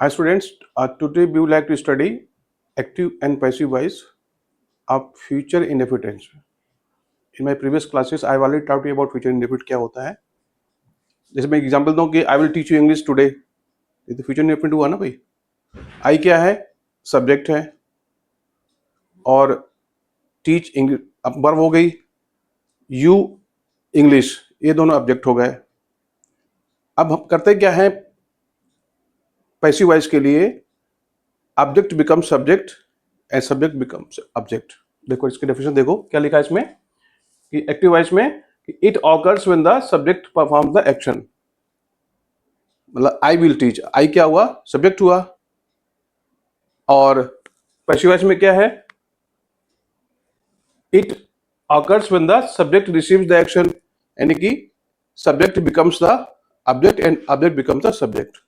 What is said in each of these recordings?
Hi students, today we would like to study active and passive voice of future indefinite tense. In my previous classes, I have already taught you about future indefinite क्या होता है. जैसे मैं example दूं कि I will teach you English today. ये तो future indefinite हुआ ना भाई. I क्या है? Subject है और teach English अब verb हो गई. You English ये दोनों ऑब्जेक्ट हो गए. अब हम करते क्या है पैसिव वॉइस के लिए object become subject and subject becomes object. देखो इसकी डेफिनेशन देखो क्या लिखा है इसमें कि एक्टिव वॉइस में it occurs when the subject performs the action. मतलब आई विल टीच, आई क्या हुआ? सब्जेक्ट हुआ. और पैसिव वॉइस में क्या है? It occurs when the subject receives the action, यानी कि subject becomes the object and object becomes the subject.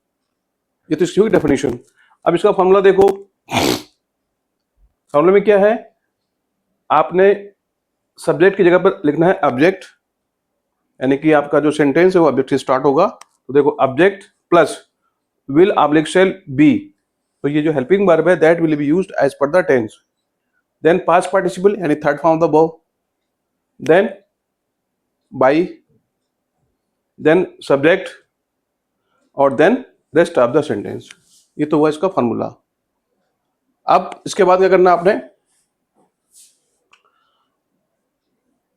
ये तो इसकी डेफिनेशन. अब इसका फॉर्मूला देखो. फॉर्मूला में क्या है? आपने सब्जेक्ट की जगह पर लिखना है ऑब्जेक्ट, यानी कि आपका जो सेंटेंस है वो ऑब्जेक्ट से स्टार्ट होगा. तो देखो object plus will oblique shall be, तो ये जो हेल्पिंग वर्ब है that will be used as per the tense. Then past participle यानी third form of the verb, then by, then subject और then rest of the sentence. ये तो हुआ इसका फॉर्मूला. अब इसके बाद क्या करना आपने?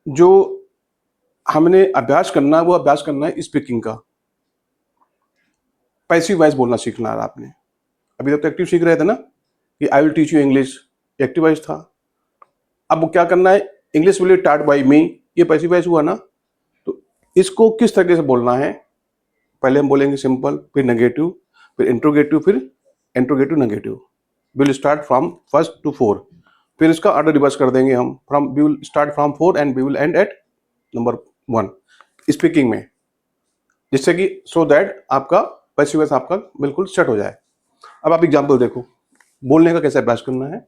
जो हमने अभ्यास करना है वो अभ्यास करना है स्पीकिंग का. पैसिव वॉइस बोलना सीखना है आपने. अभी तक तो एक्टिव सीख रहे थे ना कि I will teach you English, active voice था. अब क्या करना है? इंग्लिश विल स्टार्ट बाय मी, ये पैसिव वॉइस हुआ ना. तो इसको किस तरीके से बोलना है? पहले हम बोलेंगे सिंपल, फिर नेगेटिव, फिर इंट्रोगेटिव, फिर interrogative negative. Will start from first to 4. फिर इसका ऑर्डर रिवर्स कर देंगे हम. From we will start from 4 and we will end at number 1 speaking में, जिससे कि सो दैट आपका पैसिव वॉइस आपका बिल्कुल सेट हो जाए. अब आप एग्जाम्पल देखो बोलने का कैसे अभ्यास करना है.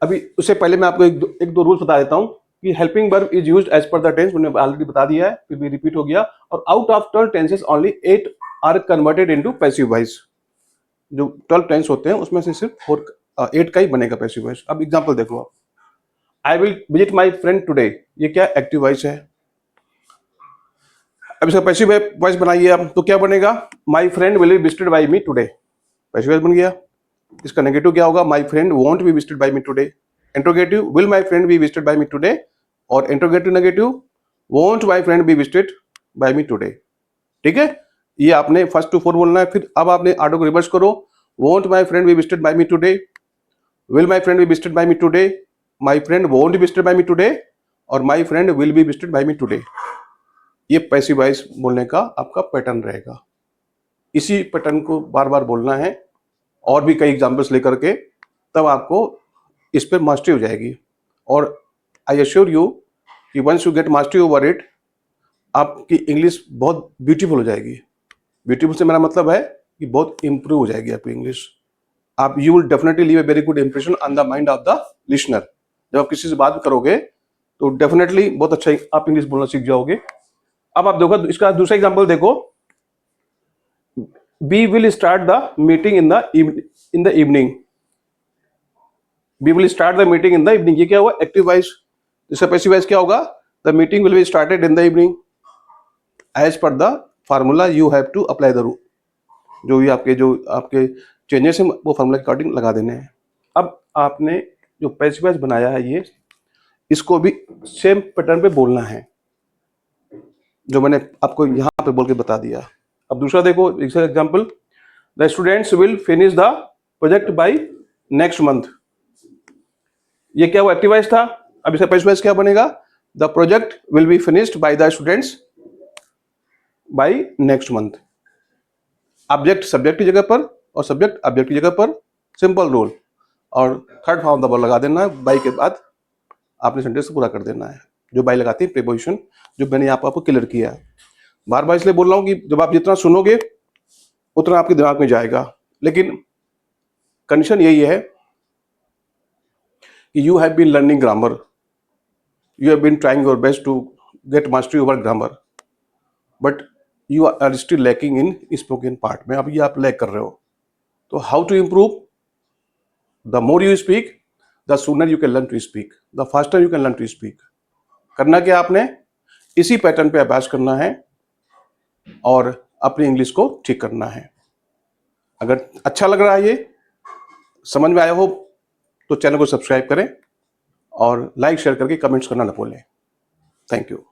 अभी उससे पहले मैं आपको एक दो रूल्स बता देता हूँ कि helping verb is used as per the tense. मैंने ऑलरेडी बता दिया है, फिर भी रिपीट हो गया. और out of 12 tenses only 8 are converted into passive voice. जो 12 टेंस होते हैं उसमें से सिर्फ 8 का ही बनेगा पैसिव वॉइस. अब एग्जाम्पल देखो आप. I will visit my friend today, ये क्या एक्टिव वॉइस है. अब इसका पैसिव वॉइस बनाइए आप, तो क्या बनेगा? My friend will be visited by me today, passive voice बन गया. इसका नेगेटिव क्या होगा? My friend won't be visited by me today. Interrogative will my friend be visited by me today, और interrogative negative won't my friend be visited by me today. ठीक है, ये आपने फर्स्ट टू 4 बोलना है. फिर अब आपने ऑर्डर को रिवर्स करो. Won't my friend be visited by me today, will my friend be visited by me today, my friend won't be visited by me today, और my friend will be visited by me today. ये passive voice बोलने का आपका pattern रहेगा. इसी pattern को बार बार बोलना है और भी कई एग्जांपल्स लेकर के, तब आपको इस पे मास्टरी हो जाएगी. और आई एश्योर यू कि once you get mastery over it, आपकी इंग्लिश बहुत ब्यूटीफुल हो जाएगी. ब्यूटीफुल से मेरा मतलब है कि बहुत इंप्रूव हो जाएगी आपकी इंग्लिश. आप you will definitely leave a very good impression on the mind of the listener. जब आप किसी से बात करोगे तो डेफिनेटली बहुत अच्छा आप इंग्लिश बोलना सीख जाओगे. अब आप देखो इसका दूसरा एग्जांपल देखो. We will start the meeting in the evening. We will start the meeting in the evening, ये क्या हुआ? Active voice. इसका पैसिव वॉइस क्या होगा? The meeting will be started in the evening. As per the formula you have to apply the rule. जो आपके changes हैं वो फार्मूला के अकॉर्डिंग लगा देने हैं. अब आपने जो पैसिव वॉइस बनाया है ये, इसको भी सेम पैटर्न पे बोलना है जो मैंने आपको यहाँ पे बोल के बता दिया. अब दूसरा देखो example. The students will finish the project by next month. ये क्या हुआ? एक्टिव वॉइस था. अब इसका पैसिव वॉइस क्या बनेगा? The project will be finished by the students by next month. Object subject की जगह पर और सब्जेक्ट ऑब्जेक्ट की जगह पर, सिंपल रूल. और थर्ड फॉर्म द वर्ब लगा देना है. बाय के बाद आपने सेंटेंस पूरा कर देना है. जो बाय लगाती है प्रीपोजिशन, जो मैंने यहाँ पर आपको क्लियर किया है. बार बार इसलिए बोल रहा हूँ कि जब आप जितना सुनोगे उतना आपके दिमाग में जाएगा. लेकिन कंडीशन यही है कि you have been learning grammar, you have been trying your best to get mastery over grammar, but you are still lacking in spoken part में. अब ये आप लैक कर रहे हो. तो how to improve? The more you speak, the sooner you can learn to speak, the faster you can learn to speak. करना क्या आपने? इसी पैटर्न पे अभ्यास करना है और अपनी इंग्लिश को ठीक करना है। अगर अच्छा लग रहा है, ये समझ में आया हो, तो चैनल को सब्सक्राइब करें और लाइक शेयर करके कमेंट्स करना न भूलें। Thank you.